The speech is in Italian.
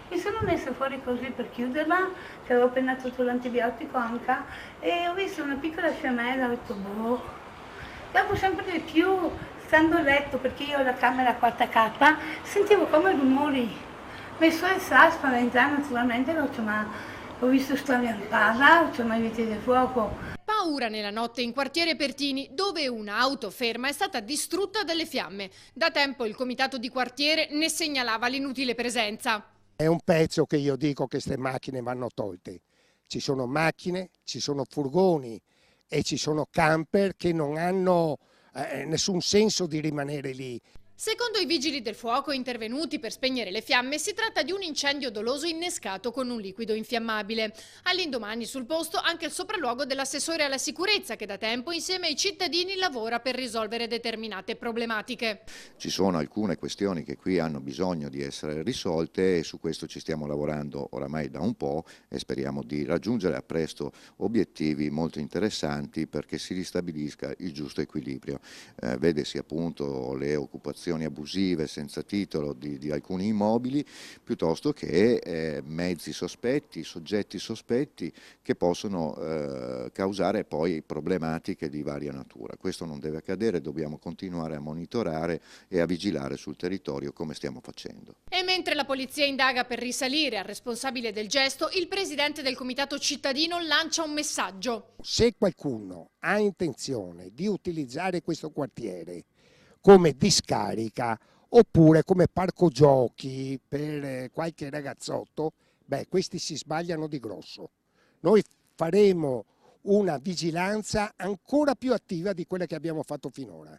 Mi sono messa fuori così per chiuderla, che avevo appena tolto l'antibiotico anche, e ho visto una piccola fiammella, ho detto boh. Dopo sempre di più, stando a letto, perché io ho la camera 4K, sentivo come rumori. Mi sono alzata spaventata naturalmente, ho detto ma ho visto sta lampara, ho detto ma i vigili del fuoco. Paura nella notte in quartiere Pertini, dove un'auto ferma è stata distrutta dalle fiamme. Da tempo il comitato di quartiere ne segnalava l'inutile presenza. È un pezzo che io dico che queste macchine vanno tolte. Ci sono macchine, ci sono furgoni e ci sono camper che non hanno nessun senso di rimanere lì. Secondo i vigili del fuoco intervenuti per spegnere le fiamme, si tratta di un incendio doloso innescato con un liquido infiammabile. All'indomani sul posto anche il sopralluogo dell'assessore alla sicurezza che da tempo insieme ai cittadini lavora per risolvere determinate problematiche. Ci sono alcune questioni che qui hanno bisogno di essere risolte e su questo ci stiamo lavorando oramai da un po' e speriamo di raggiungere a presto obiettivi molto interessanti perché si ristabilisca il giusto equilibrio. Vedesi appunto le occupazioni abusive senza titolo di alcuni immobili piuttosto che mezzi sospetti, soggetti sospetti che possono causare poi problematiche di varia natura. Questo non deve accadere, dobbiamo continuare a monitorare e a vigilare sul territorio come stiamo facendo. E mentre la polizia indaga per risalire al responsabile del gesto, il presidente del comitato cittadino lancia un messaggio. Se qualcuno ha intenzione di utilizzare questo quartiere come discarica oppure come parco giochi per qualche ragazzotto, beh, questi si sbagliano di grosso. Noi faremo una vigilanza ancora più attiva di quella che abbiamo fatto finora.